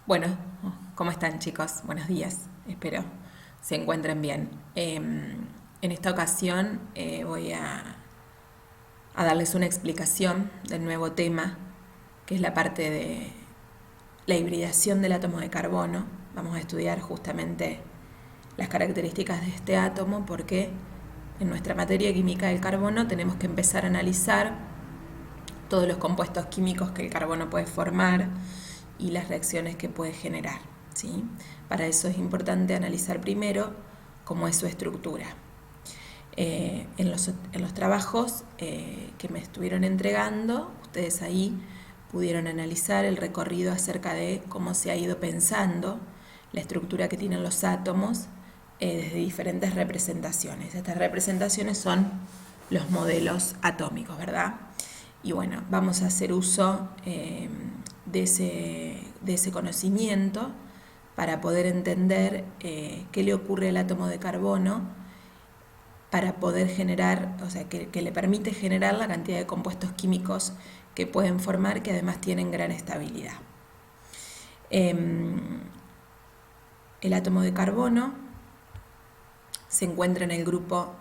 Bueno, ¿cómo están chicos? Buenos días, espero se encuentren bien. En esta ocasión voy a darles una explicación del nuevo tema, que es la parte de la hibridación del átomo de carbono. Vamos a estudiar justamente las características de este átomo porque en nuestra materia química del carbono tenemos que empezar a analizar todos los compuestos químicos que el carbono puede formar y las reacciones que puede generar, ¿sí? Para eso es importante analizar primero cómo es su estructura. En los trabajos que me estuvieron entregando, ustedes ahí pudieron analizar el recorrido acerca de cómo se ha ido pensando la estructura que tienen los átomos desde diferentes representaciones. Estas representaciones son los modelos atómicos, ¿verdad? Y bueno, vamos a hacer uso de ese conocimiento para poder entender qué le ocurre al átomo de carbono para poder generar, o sea, que le permite generar la cantidad de compuestos químicos que pueden formar, que además tienen gran estabilidad. El átomo de carbono se encuentra en el grupo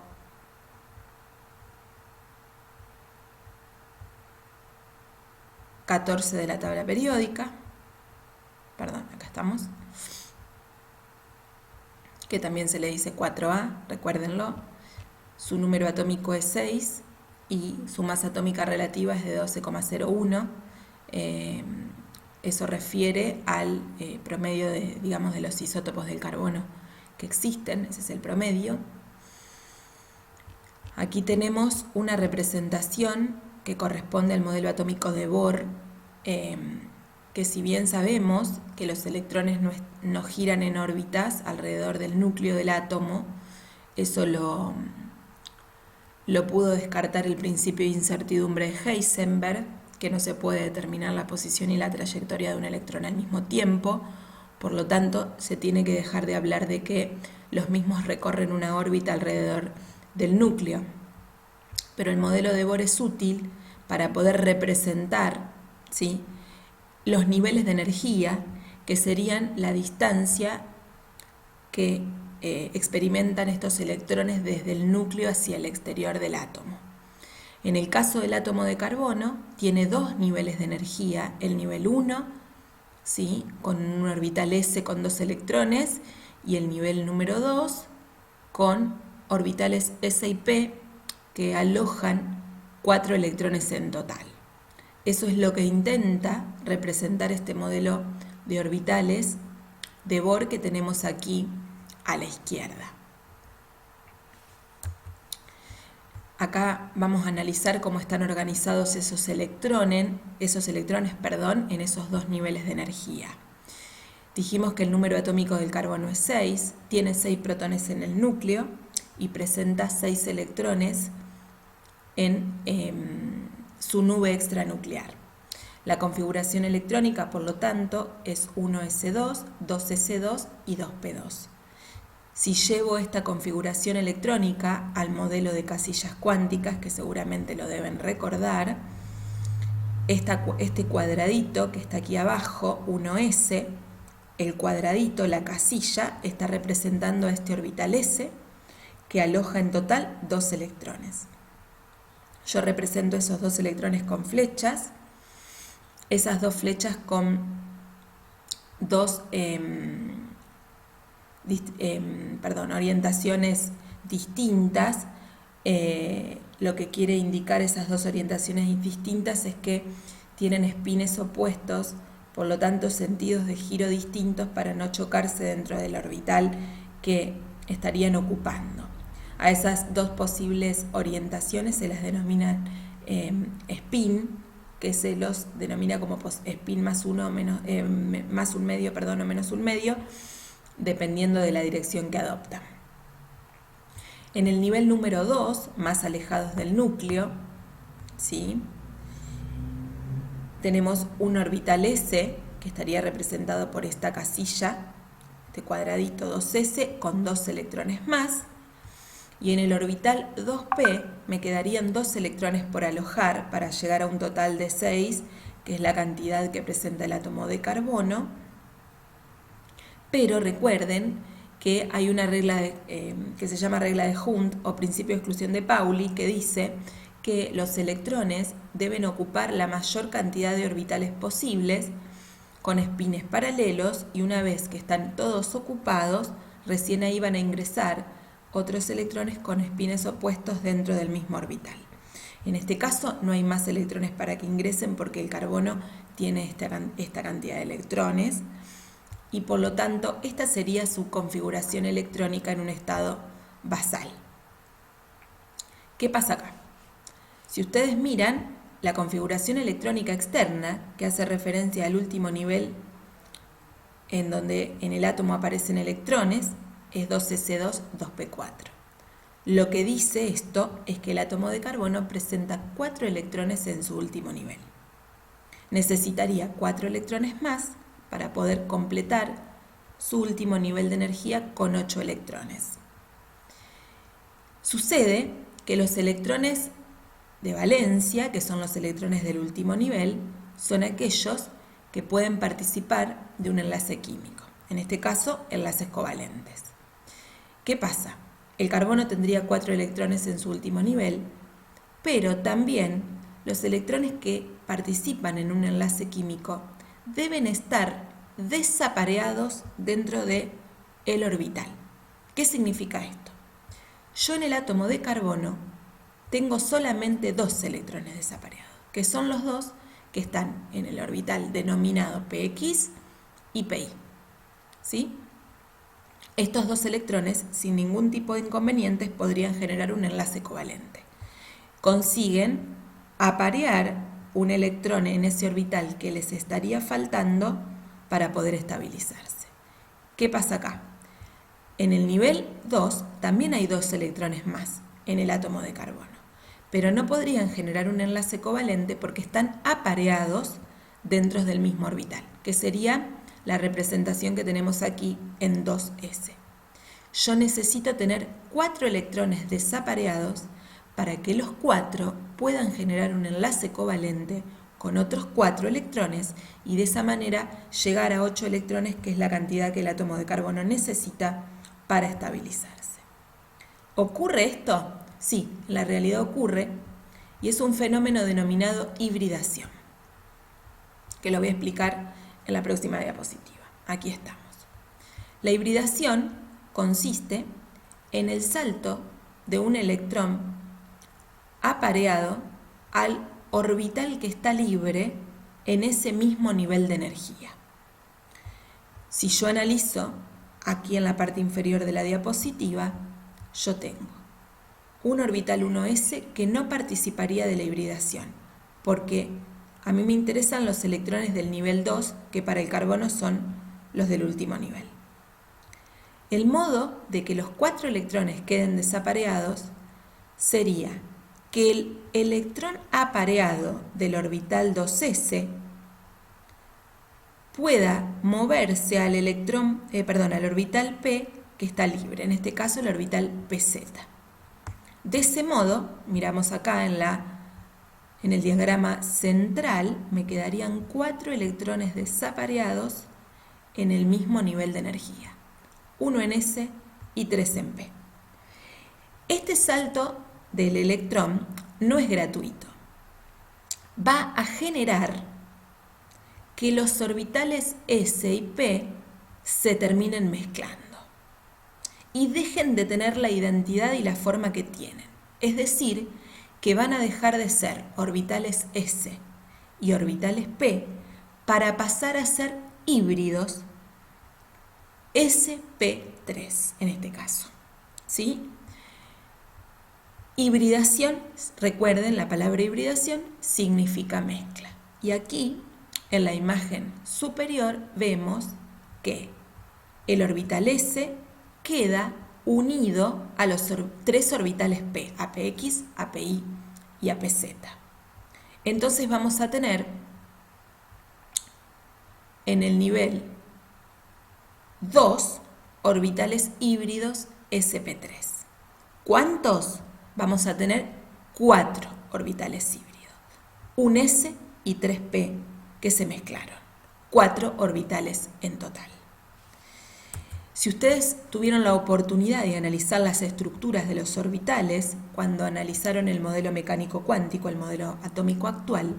XIV de la tabla periódica, perdón, acá estamos, que también se le dice 4A, recuérdenlo. Su número atómico es 6 y su masa atómica relativa es de 12,01. Eso refiere al promedio de los isótopos del carbono que existen, ese es el promedio. Aquí tenemos una representación que corresponde al modelo atómico de Bohr, que si bien sabemos que los electrones no giran en órbitas alrededor del núcleo del átomo, eso lo pudo descartar el principio de incertidumbre de Heisenberg, que no se puede determinar la posición y la trayectoria de un electrón al mismo tiempo. Por lo tanto, se tiene que dejar de hablar de que los mismos recorren una órbita alrededor del núcleo. Pero el modelo de Bohr es útil para poder representar, ¿sí?, los niveles de energía, que serían la distancia que experimentan estos electrones desde el núcleo hacia el exterior del átomo. En el caso del átomo de carbono, tiene dos niveles de energía, el nivel 1, ¿sí?, con un orbital S con 2 electrones, y el nivel número 2 con orbitales S y P que alojan 4 electrones en total. Eso es lo que intenta representar este modelo de orbitales de Bohr que tenemos aquí a la izquierda. Acá vamos a analizar cómo están organizados esos electrones, en esos dos niveles de energía. Dijimos que el número atómico del carbono es 6, tiene 6 protones en el núcleo y presenta 6 electrones en su nube extranuclear. La configuración electrónica, por lo tanto, es 1s2, 2s2 y 2p2. Si llevo esta configuración electrónica al modelo de casillas cuánticas, que seguramente lo deben recordar, este cuadradito que está aquí abajo, 1s, el cuadradito, la casilla, está representando a este orbital S, que aloja en total 2 electrones. Yo represento esos 2 electrones con flechas, esas 2 flechas con dos orientaciones distintas. Lo que quiere indicar esas 2 orientaciones distintas es que tienen espines opuestos, por lo tanto sentidos de giro distintos para no chocarse dentro del orbital que estarían ocupando. A esas 2 posibles orientaciones se las denomina spin, que se los denomina como spin más un medio o menos un medio, dependiendo de la dirección que adoptan. En el nivel número 2, más alejados del núcleo, ¿sí?, tenemos un orbital S, que estaría representado por esta casilla, este cuadradito 2s, con 2 electrones más. Y en el orbital 2p me quedarían 2 electrones por alojar para llegar a un total de 6, que es la cantidad que presenta el átomo de carbono. Pero recuerden que hay una regla que se llama regla de Hund o principio de exclusión de Pauli, que dice que los electrones deben ocupar la mayor cantidad de orbitales posibles con espines paralelos, y una vez que están todos ocupados, recién ahí van a ingresar otros electrones con espines opuestos dentro del mismo orbital. En este caso no hay más electrones para que ingresen porque el carbono tiene esta cantidad de electrones, y por lo tanto esta sería su configuración electrónica en un estado basal. ¿Qué pasa acá? Si ustedes miran la configuración electrónica externa, que hace referencia al último nivel en donde en el átomo aparecen electrones, es 2s2, 2p4. Lo que dice esto es que el átomo de carbono presenta 4 electrones en su último nivel. Necesitaría 4 electrones más para poder completar su último nivel de energía con 8 electrones. Sucede que los electrones de valencia, que son los electrones del último nivel, son aquellos que pueden participar de un enlace químico, en este caso enlaces covalentes. ¿Qué pasa? El carbono tendría 4 electrones en su último nivel, pero también los electrones que participan en un enlace químico deben estar desapareados dentro del orbital. ¿Qué significa esto? Yo en el átomo de carbono tengo solamente 2 electrones desapareados, que son los dos que están en el orbital denominado px y pi. ¿Sí? Estos 2 electrones, sin ningún tipo de inconvenientes, podrían generar un enlace covalente. Consiguen aparear un electrón en ese orbital que les estaría faltando para poder estabilizarse. ¿Qué pasa acá? En el nivel 2 también hay 2 electrones más en el átomo de carbono, pero no podrían generar un enlace covalente porque están apareados dentro del mismo orbital, que sería la representación que tenemos aquí en 2s. Yo necesito tener 4 electrones desapareados para que los 4 puedan generar un enlace covalente con otros 4 electrones y de esa manera llegar a 8 electrones, que es la cantidad que el átomo de carbono necesita para estabilizarse. ¿Ocurre esto? Sí, en la realidad ocurre, y es un fenómeno denominado hibridación, que lo voy a explicar en la próxima diapositiva. Aquí estamos. La hibridación consiste en el salto de un electrón apareado al orbital que está libre en ese mismo nivel de energía. Si yo analizo aquí en la parte inferior de la diapositiva, yo tengo un orbital 1s que no participaría de la hibridación, porque a mí me interesan los electrones del nivel 2, que para el carbono son los del último nivel. El modo de que los 4 electrones queden desapareados sería que el electrón apareado del orbital 2s pueda moverse al al orbital p que está libre, en este caso el orbital pz. De ese modo, miramos acá en el diagrama central, me quedarían 4 electrones desapareados en el mismo nivel de energía, 1 en S y 3 en P. Este salto del electrón no es gratuito. Va a generar que los orbitales S y P se terminen mezclando y dejen de tener la identidad y la forma que tienen. Es decir, que van a dejar de ser orbitales S y orbitales P para pasar a ser híbridos sp3 en este caso. ¿Sí? Hibridación, recuerden, la palabra hibridación significa mezcla. Y aquí, en la imagen superior, vemos que el orbital S queda unido a los 3 orbitales P, a Px, a Pi y a Pz. Entonces vamos a tener en el nivel 2 orbitales híbridos sp3. ¿Cuántos? Vamos a tener 4 orbitales híbridos, un S y 3P que se mezclaron, 4 orbitales en total. Si ustedes tuvieron la oportunidad de analizar las estructuras de los orbitales cuando analizaron el modelo mecánico cuántico, el modelo atómico actual,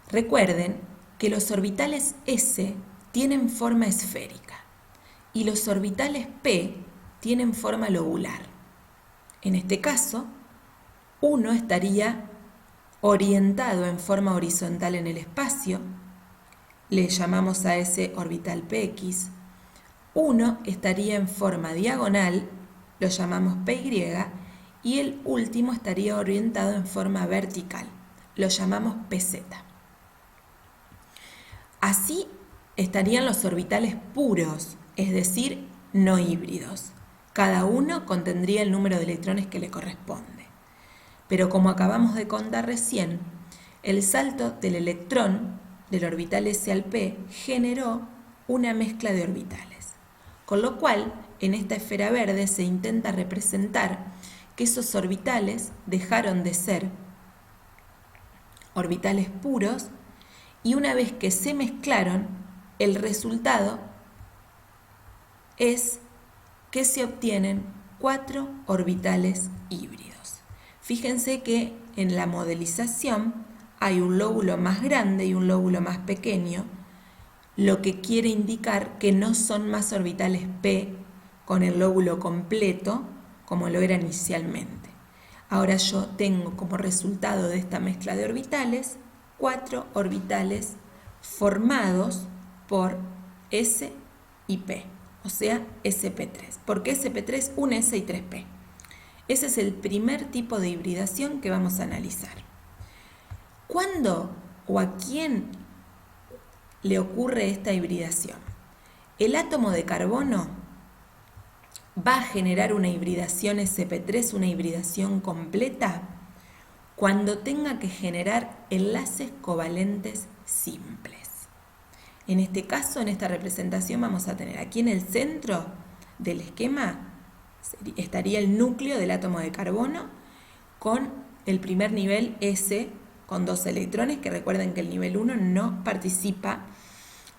recuerden que los orbitales S tienen forma esférica y los orbitales P tienen forma lobular. En este caso, uno estaría orientado en forma horizontal en el espacio, le llamamos a ese orbital PX. Uno estaría en forma diagonal, lo llamamos PY, y el último estaría orientado en forma vertical, lo llamamos PZ. Así estarían los orbitales puros, es decir, no híbridos. Cada uno contendría el número de electrones que le corresponde. Pero como acabamos de contar recién, el salto del electrón del orbital S al P generó una mezcla de orbitales. Con lo cual, en esta esfera verde se intenta representar que esos orbitales dejaron de ser orbitales puros y una vez que se mezclaron, el resultado es que se obtienen 4 orbitales híbridos. Fíjense que en la modelización hay un lóbulo más grande y un lóbulo más pequeño, lo que quiere indicar que no son más orbitales P con el lóbulo completo como lo era inicialmente. Ahora yo tengo como resultado de esta mezcla de orbitales 4 orbitales formados por S y P, o sea, sp3. ¿Por qué sp3? Un S y 3p. Ese es el primer tipo de hibridación que vamos a analizar. ¿Cuándo o a quién le ocurre esta hibridación? El átomo de carbono va a generar una hibridación sp3, una hibridación completa, cuando tenga que generar enlaces covalentes simples. En este caso, en esta representación, vamos a tener aquí en el centro del esquema estaría el núcleo del átomo de carbono con el primer nivel S con 2 electrones, que recuerden que el nivel 1 no participa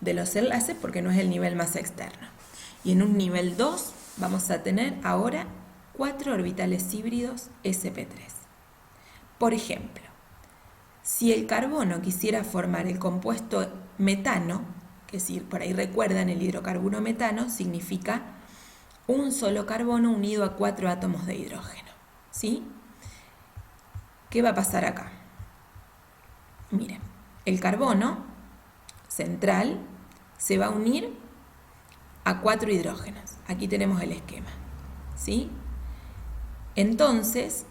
de los enlaces porque no es el nivel más externo. Y en un nivel 2 vamos a tener ahora 4 orbitales híbridos sp3. Por ejemplo, si el carbono quisiera formar el compuesto metano, que si por ahí recuerdan el hidrocarburo metano, significa un solo carbono unido a 4 átomos de hidrógeno. ¿Sí? ¿Qué va a pasar acá? Miren, el carbono central se va a unir a 4 hidrógenos. Aquí tenemos el esquema. ¿Sí? Entonces,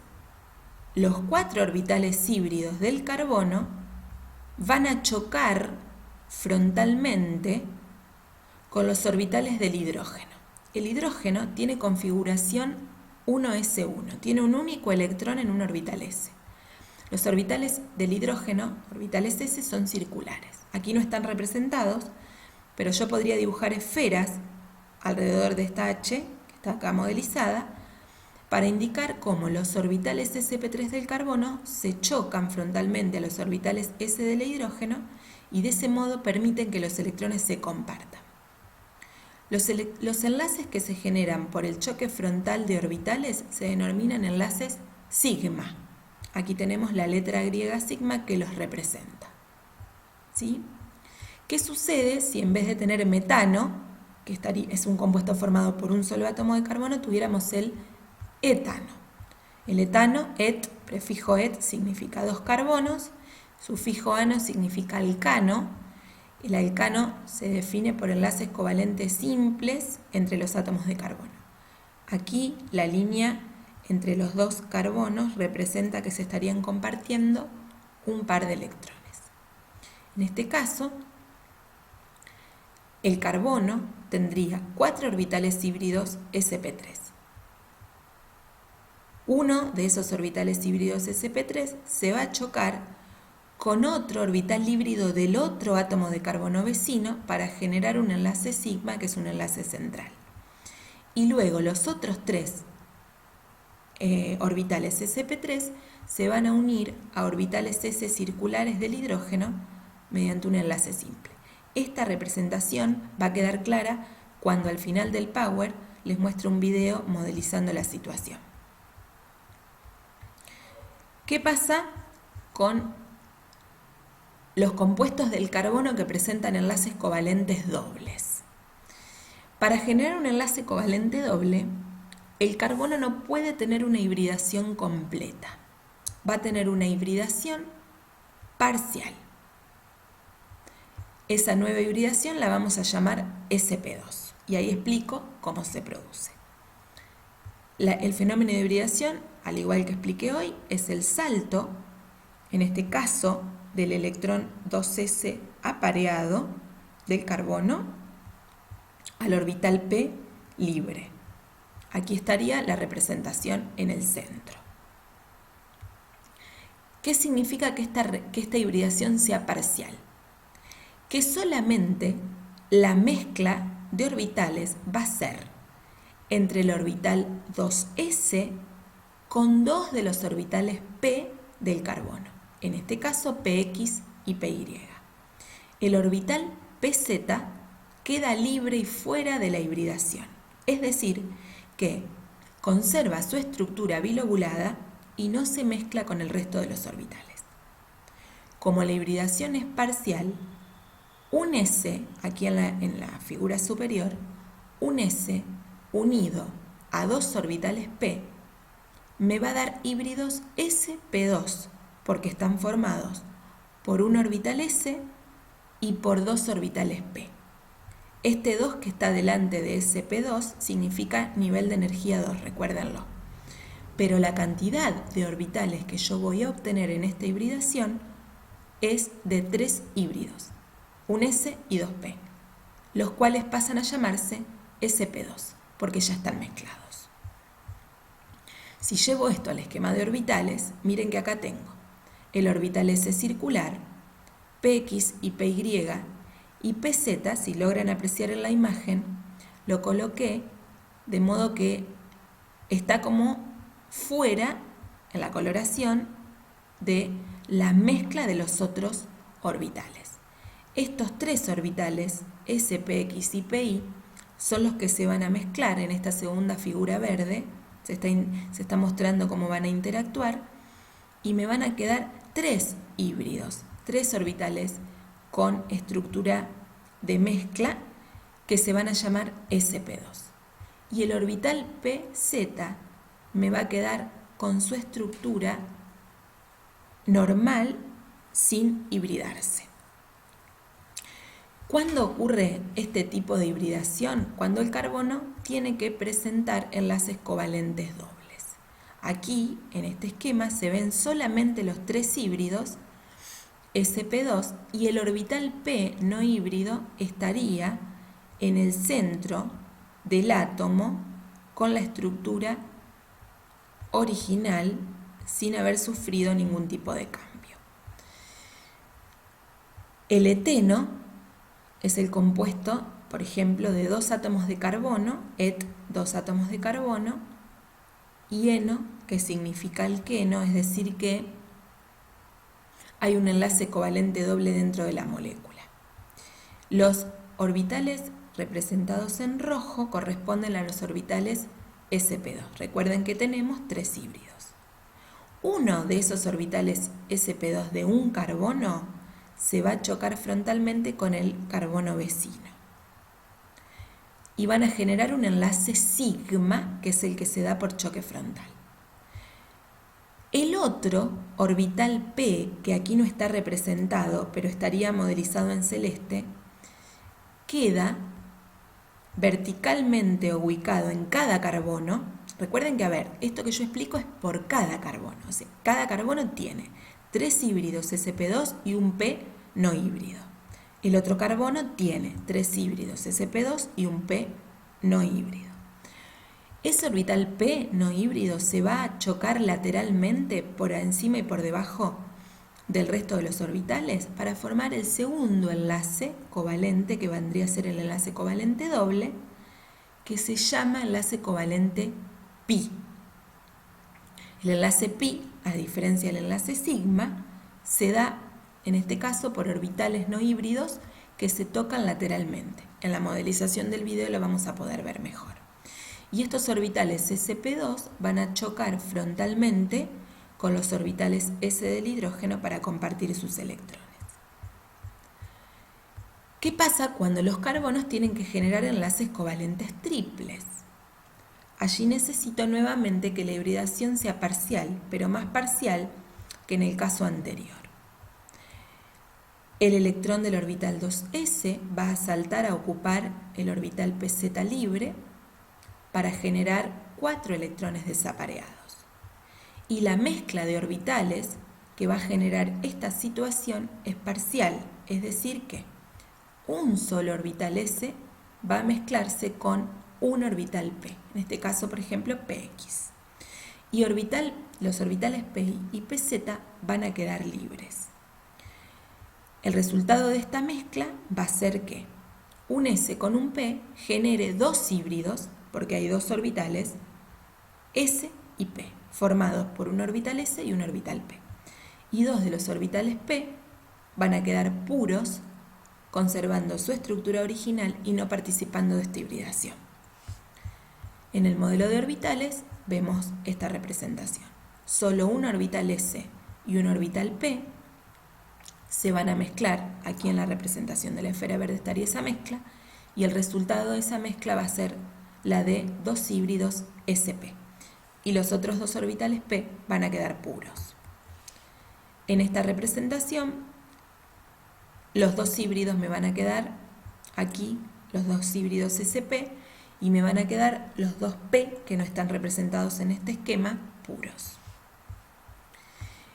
los 4 orbitales híbridos del carbono van a chocar frontalmente con los orbitales del hidrógeno. El hidrógeno tiene configuración 1s1, tiene un único electrón en un orbital s. Los orbitales del hidrógeno, orbitales s, son circulares. Aquí no están representados, pero yo podría dibujar esferas alrededor de esta H, que está acá modelizada, para indicar cómo los orbitales sp3 del carbono se chocan frontalmente a los orbitales s del hidrógeno y de ese modo permiten que los electrones se compartan. Los enlaces que se generan por el choque frontal de orbitales se denominan enlaces sigma. Aquí tenemos la letra griega sigma que los representa. ¿Sí? ¿Qué sucede si en vez de tener metano, que es un compuesto formado por un solo átomo de carbono, tuviéramos el etano? El etano, prefijo et, significa 2 carbonos, sufijo ano significa alcano. El alcano se define por enlaces covalentes simples entre los átomos de carbono. Aquí la línea entre los 2 carbonos representa que se estarían compartiendo un par de electrones. En este caso, el carbono tendría 4 orbitales híbridos sp3. Uno de esos orbitales híbridos sp3 se va a chocar con otro orbital híbrido del otro átomo de carbono vecino para generar un enlace sigma, que es un enlace central. Y luego los otros 3 orbitales sp3 se van a unir a orbitales s circulares del hidrógeno mediante un enlace simple. Esta representación va a quedar clara cuando al final del Power les muestro un video modelizando la situación. ¿Qué pasa con los compuestos del carbono que presentan enlaces covalentes dobles? Para generar un enlace covalente doble, el carbono no puede tener una hibridación completa. Va a tener una hibridación parcial. Esa nueva hibridación la vamos a llamar sp2 y ahí explico cómo se produce. El fenómeno de hibridación, al igual que expliqué hoy, es el salto, en este caso, del electrón 2s apareado del carbono al orbital p libre. Aquí estaría la representación en el centro. ¿Qué significa que esta hibridación sea parcial? Que solamente la mezcla de orbitales va a ser entre el orbital 2s con dos de los orbitales p del carbono, en este caso px y py. El orbital pz queda libre y fuera de la hibridación, es decir, que conserva su estructura bilobulada y no se mezcla con el resto de los orbitales. Como la hibridación es parcial, un S, aquí en la figura superior, un S unido a dos orbitales P me va a dar híbridos sp2 porque están formados por un orbital S y por dos orbitales P. Este 2 que está delante de sp2 significa nivel de energía 2, recuérdenlo. Pero la cantidad de orbitales que yo voy a obtener en esta hibridación es de 3 híbridos, un S y 2P, los cuales pasan a llamarse sp2, porque ya están mezclados. Si llevo esto al esquema de orbitales, miren que acá tengo el orbital S circular, px y py, y pz, si logran apreciar en la imagen, lo coloqué de modo que está como fuera, en la coloración, de la mezcla de los otros orbitales. Estos tres orbitales, S, Px y Pi, son los que se van a mezclar en esta segunda figura verde. Se está mostrando cómo van a interactuar y me van a quedar tres híbridos, tres orbitales con estructura de mezcla que se van a llamar sp2. Y el orbital pz me va a quedar con su estructura normal sin hibridarse. ¿Cuándo ocurre este tipo de hibridación? Cuando el carbono tiene que presentar enlaces covalentes dobles. Aquí, en este esquema, se ven solamente los tres híbridos sp2 y el orbital p no híbrido estaría en el centro del átomo con la estructura original sin haber sufrido ningún tipo de cambio. El eteno es el compuesto, por ejemplo, de dos átomos de carbono, dos átomos de carbono, y eno, que significa alqueno, es decir que hay un enlace covalente doble dentro de la molécula. Los orbitales representados en rojo corresponden a los orbitales sp2. Recuerden que tenemos tres híbridos. Uno de esos orbitales sp2 de un carbono se va a chocar frontalmente con el carbono vecino. Y van a generar un enlace sigma, que es el que se da por choque frontal. El otro, orbital P, que aquí no está representado, pero estaría modelizado en celeste, queda verticalmente ubicado en cada carbono. Recuerden que, esto que yo explico es por cada carbono. O sea, cada carbono tiene tres híbridos sp2 y un P no híbrido. El otro carbono tiene tres híbridos sp2 y un P no híbrido. Ese orbital P no híbrido se va a chocar lateralmente por encima y por debajo del resto de los orbitales para formar el segundo enlace covalente, que vendría a ser el enlace covalente doble, que se llama enlace covalente pi. El enlace pi, a diferencia del enlace sigma, se da en este caso por orbitales no híbridos que se tocan lateralmente. En la modelización del video lo vamos a poder ver mejor. Y estos orbitales sp2 van a chocar frontalmente con los orbitales s del hidrógeno para compartir sus electrones. ¿Qué pasa cuando los carbonos tienen que generar enlaces covalentes triples? Allí necesito nuevamente que la hibridación sea parcial, pero más parcial que en el caso anterior. El electrón del orbital 2s va a saltar a ocupar el orbital pz libre para generar 4 electrones desapareados. Y la mezcla de orbitales que va a generar esta situación es parcial, es decir que un solo orbital s va a mezclarse con un orbital p, en este caso por ejemplo px. Y los orbitales p y pz van a quedar libres. El resultado de esta mezcla va a ser que un s con un p genere dos híbridos, porque hay dos orbitales s y p, formados por un orbital s y un orbital p. Y dos de los orbitales p van a quedar puros, conservando su estructura original y no participando de esta hibridación. En el modelo de orbitales vemos esta representación. Solo un orbital s y un orbital p se van a mezclar. Aquí en la representación de la esfera verde estaría esa mezcla, y el resultado de esa mezcla va a ser la de dos híbridos sp. Y los otros dos orbitales p van a quedar puros. En esta representación, los dos híbridos me van a quedar aquí, los dos híbridos sp, y me van a quedar los dos p que no están representados en este esquema, puros.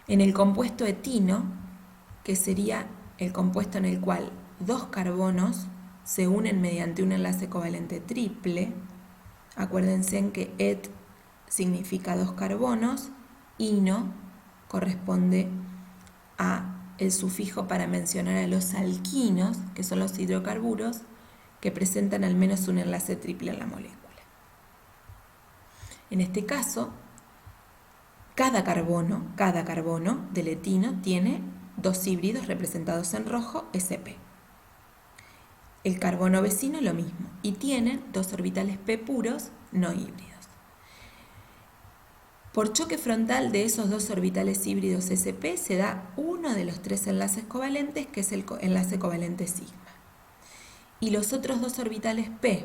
En el compuesto etino, que sería el compuesto en el cual dos carbonos se unen mediante un enlace covalente triple, acuérdense en que et significa dos carbonos, ino corresponde a el sufijo para mencionar a los alquinos, que son los hidrocarburos que presentan al menos un enlace triple en la molécula. En este caso, cada carbono del etino tiene dos híbridos representados en rojo, sp. El carbono vecino lo mismo, y tienen dos orbitales p puros no híbridos. Por choque frontal de esos dos orbitales híbridos sp se da uno de los tres enlaces covalentes, que es el enlace covalente sigma. Y los otros dos orbitales p,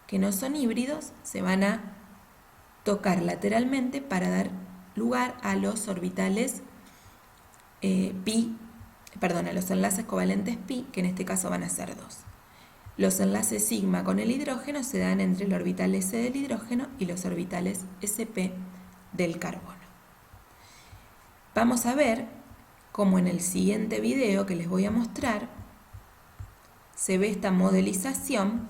que no son híbridos, se van a tocar lateralmente para dar lugar a los orbitales a los enlaces covalentes pi, que en este caso van a ser dos. Los enlaces sigma con el hidrógeno se dan entre el orbital s del hidrógeno y los orbitales sp del carbono. Vamos a ver cómo en el siguiente video que les voy a mostrar se ve esta modelización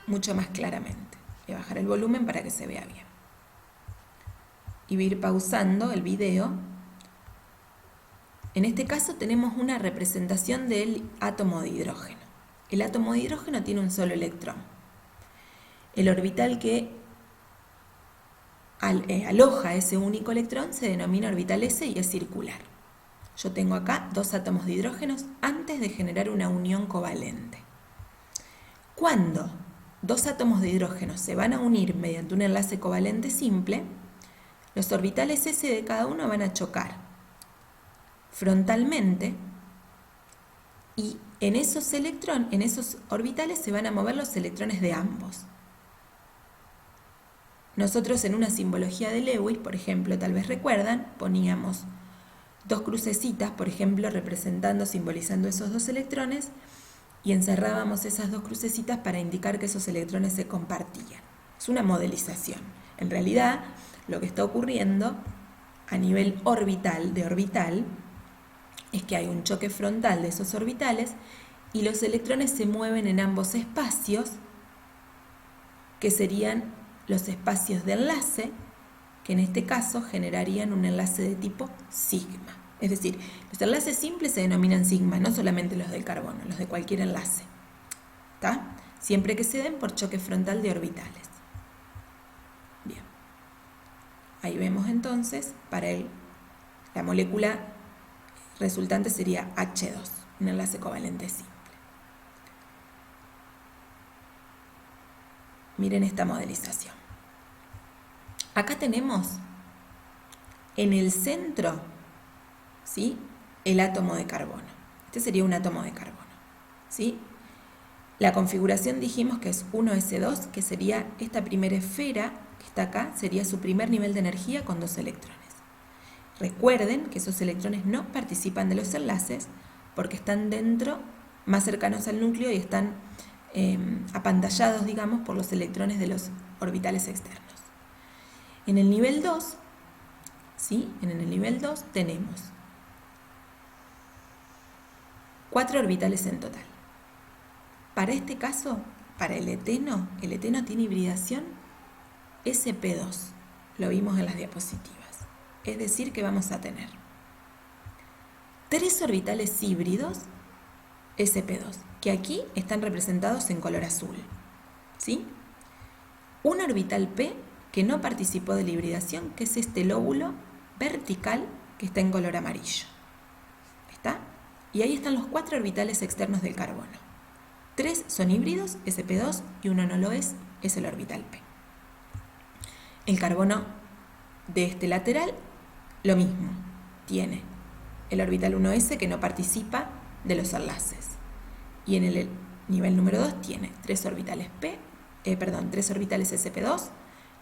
mucho más claramente. Voy a bajar el volumen para que se vea bien. Y voy a ir pausando el video. En este caso tenemos una representación del átomo de hidrógeno. El átomo de hidrógeno tiene un solo electrón. El orbital que aloja ese único electrón se denomina orbital s y es circular. Yo tengo acá dos átomos de hidrógenos antes de generar una unión covalente. Cuando dos átomos de hidrógeno se van a unir mediante un enlace covalente simple, los orbitales s de cada uno van a chocar frontalmente, y en esos orbitales se van a mover los electrones de ambos. Nosotros en una simbología de Lewis, por ejemplo, tal vez recuerdan, poníamos dos crucecitas, por ejemplo, simbolizando esos dos electrones, y encerrábamos esas dos crucecitas para indicar que esos electrones se compartían. Es una modelización. En realidad, lo que está ocurriendo a nivel orbital, es que hay un choque frontal de esos orbitales y los electrones se mueven en ambos espacios, que serían los espacios de enlace, que en este caso generarían un enlace de tipo sigma. Es decir, los enlaces simples se denominan sigma, no solamente los del carbono, los de cualquier enlace. ¿Está? Siempre que se den por choque frontal de orbitales. Bien. Ahí vemos entonces para la molécula resultante sería H2, un enlace covalente simple. Miren esta modelización. Acá tenemos en el centro, ¿sí?, el átomo de carbono. Este sería un átomo de carbono, ¿sí? La configuración dijimos que es 1s2, que sería esta primera esfera que está acá, sería su primer nivel de energía con 2 electrones. Recuerden que esos electrones no participan de los enlaces porque están dentro, más cercanos al núcleo, y están apantallados, digamos, por los electrones de los orbitales externos. En el nivel 2, ¿sí?, en el nivel 2 tenemos 4 orbitales en total. Para este caso, para el eteno tiene hibridación sp2, lo vimos en las diapositivas. Es decir, que vamos a tener 3 orbitales híbridos sp2, que aquí están representados en color azul, ¿sí? Un orbital p que no participó de la hibridación, que es este lóbulo vertical que está en color amarillo. ¿Está? Y ahí están los 4 orbitales externos del carbono. 3 son híbridos, sp2, y uno no lo es el orbital p. El carbono de este lateral, lo mismo, tiene el orbital 1s que no participa de los enlaces. Y en el nivel número 2 tiene 3 orbitales 3 orbitales sp2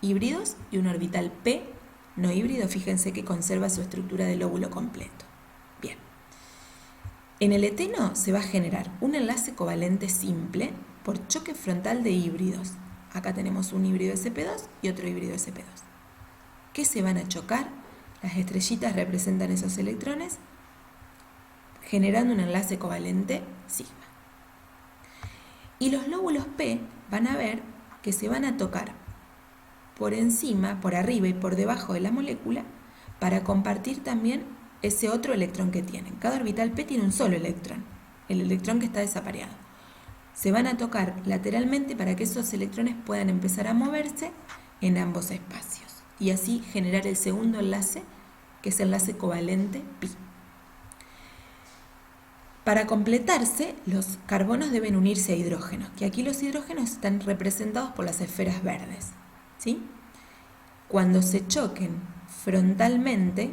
híbridos y un orbital p no híbrido, fíjense que conserva su estructura de lóbulo completo. Bien. En el eteno se va a generar un enlace covalente simple por choque frontal de híbridos. Acá tenemos un híbrido sp2 y otro híbrido sp2. ¿Qué se van a chocar? Las estrellitas representan esos electrones, generando un enlace covalente sigma. Y los lóbulos P van a ver que se van a tocar por encima, por arriba y por debajo de la molécula para compartir también ese otro electrón que tienen. Cada orbital P tiene un solo electrón, el electrón que está desapareado. Se van a tocar lateralmente para que esos electrones puedan empezar a moverse en ambos espacios y así generar el segundo enlace, que es el enlace covalente pi. Para completarse, los carbonos deben unirse a hidrógenos, que aquí los hidrógenos están representados por las esferas verdes, ¿sí? Cuando se choquen frontalmente,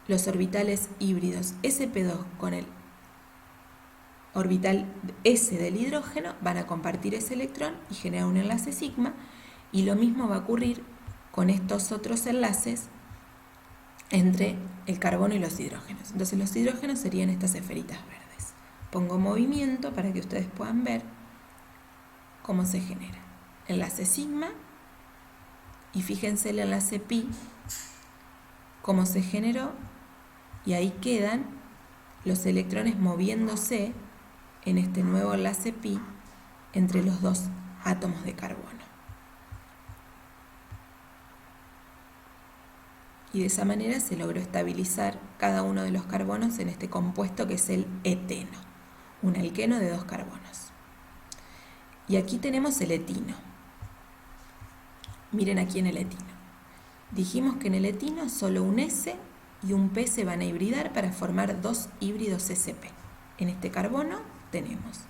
los orbitales híbridos sp2 con el orbital S del hidrógeno van a compartir ese electrón y generar un enlace sigma, y lo mismo va a ocurrir con estos otros enlaces entre el carbono y los hidrógenos. Entonces los hidrógenos serían estas esferitas verdes. Pongo movimiento para que ustedes puedan ver cómo se genera. Enlace sigma, y fíjense el enlace pi, cómo se generó, y ahí quedan los electrones moviéndose en este nuevo enlace pi entre los dos átomos de carbono. Y de esa manera se logró estabilizar cada uno de los carbonos en este compuesto que es el eteno, un alqueno de 2 carbonos. Y aquí tenemos el etino. Miren aquí en el etino. Dijimos que en el etino solo un S y un P se van a hibridar para formar 2 híbridos sp. En este carbono tenemos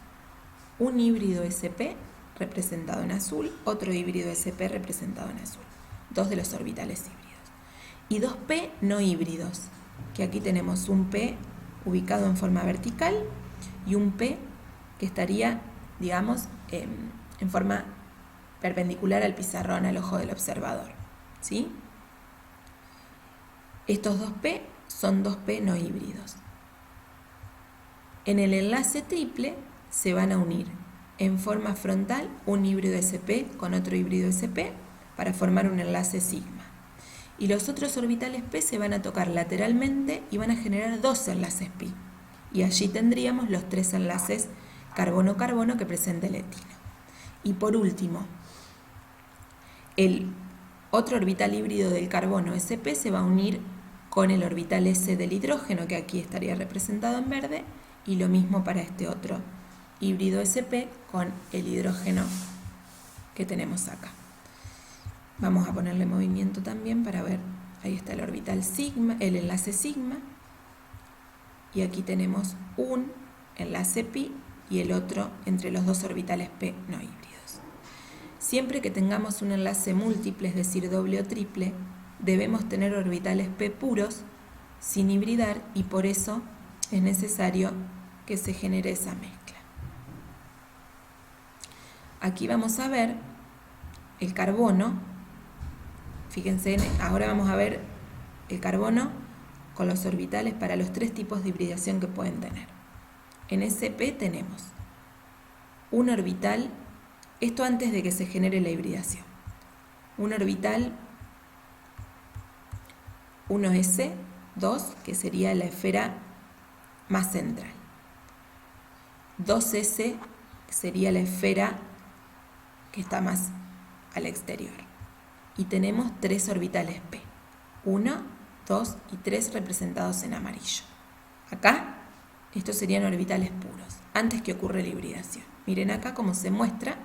un híbrido sp representado en azul, otro híbrido sp representado en azul, 2 de los orbitales híbridos. Y 2 P no híbridos, que aquí tenemos un P ubicado en forma vertical y un P que estaría, digamos, en forma perpendicular al pizarrón, al ojo del observador, ¿sí? Estos 2 P son 2 P no híbridos. En el enlace triple se van a unir en forma frontal un híbrido sp con otro híbrido sp para formar un enlace sigma. Y los otros orbitales P se van a tocar lateralmente y van a generar 2 enlaces pi. Y allí tendríamos los 3 enlaces carbono-carbono que presenta el etino. Y por último, el otro orbital híbrido del carbono sp se va a unir con el orbital S del hidrógeno, que aquí estaría representado en verde, y lo mismo para este otro híbrido sp con el hidrógeno que tenemos acá. Vamos a ponerle movimiento también para ver, ahí está el orbital sigma, el enlace sigma, y aquí tenemos un enlace pi y el otro entre los dos orbitales p no híbridos. Siempre que tengamos un enlace múltiple, es decir, doble o triple, debemos tener orbitales p puros sin hibridar y por eso es necesario que se genere esa mezcla. Aquí vamos a ver el carbono. Fíjense, ahora vamos a ver el carbono con los orbitales para los tres tipos de hibridación que pueden tener. En SP tenemos un orbital, esto antes de que se genere la hibridación, un orbital 1s, 2, que sería la esfera más central, 2s, que sería la esfera que está más al exterior, y tenemos tres orbitales p, 1, 2 y 3 representados en amarillo. Acá, estos serían orbitales puros, antes que ocurra la hibridación. Miren acá cómo se muestra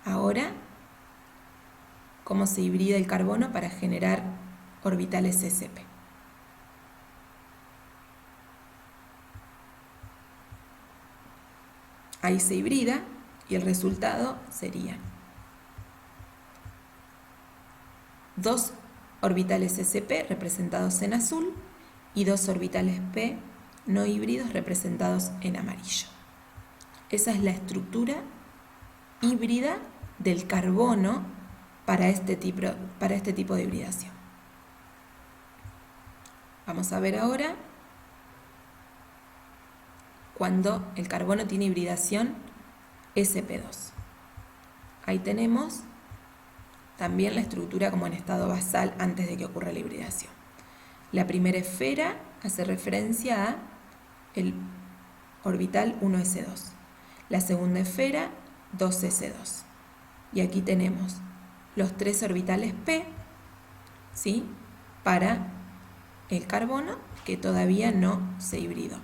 ahora cómo se hibrida el carbono para generar orbitales sp. Ahí se hibrida y el resultado serían 2 orbitales sp representados en azul y 2 orbitales p no híbridos representados en amarillo. Esa es la estructura híbrida del carbono para este tipo de hibridación. Vamos a ver ahora cuando el carbono tiene hibridación sp2. Ahí tenemos también la estructura como en estado basal antes de que ocurra la hibridación. La primera esfera hace referencia a el orbital 1s2. La segunda esfera 2s2. Y aquí tenemos los tres orbitales p, ¿sí?, para el carbono que todavía no se hibridó.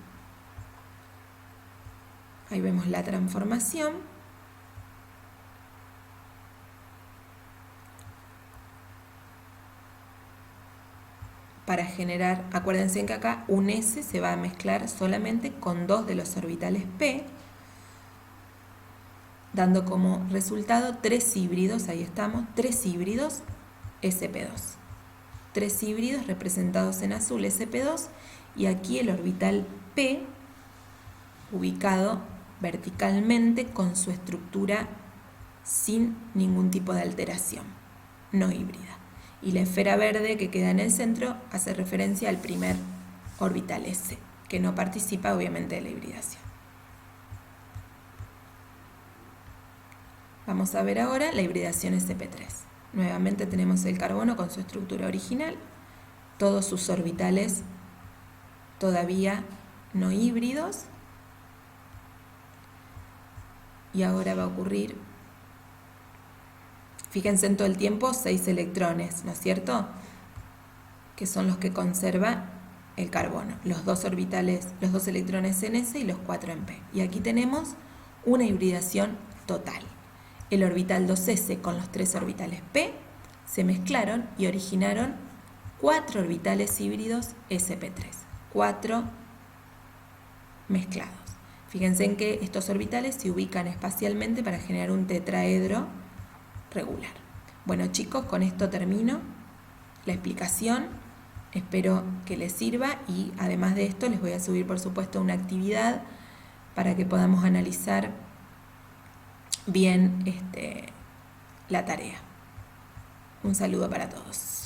Ahí vemos la transformación. Para generar, acuérdense que acá un S se va a mezclar solamente con dos de los orbitales P, dando como resultado tres híbridos, ahí estamos, tres híbridos sp2. Tres híbridos representados en azul sp2 y aquí el orbital P ubicado verticalmente con su estructura sin ningún tipo de alteración, no híbrida. Y la esfera verde que queda en el centro hace referencia al primer orbital S, que no participa obviamente de la hibridación. Vamos a ver ahora la hibridación sp3. Nuevamente tenemos el carbono con su estructura original, todos sus orbitales todavía no híbridos, y ahora va a ocurrir, fíjense en todo el tiempo, 6 electrones, ¿no es cierto?, que son los que conserva el carbono, los dos orbitales, los dos electrones en S y los 4 en P. Y aquí tenemos una hibridación total. El orbital 2s con los tres orbitales P se mezclaron y originaron 4 orbitales híbridos sp3, 4 mezclados. Fíjense en que estos orbitales se ubican espacialmente para generar un tetraedro regular. Bueno, chicos, con esto termino la explicación. Espero que les sirva y además de esto les voy a subir, por supuesto, una actividad para que podamos analizar bien la tarea. Un saludo para todos.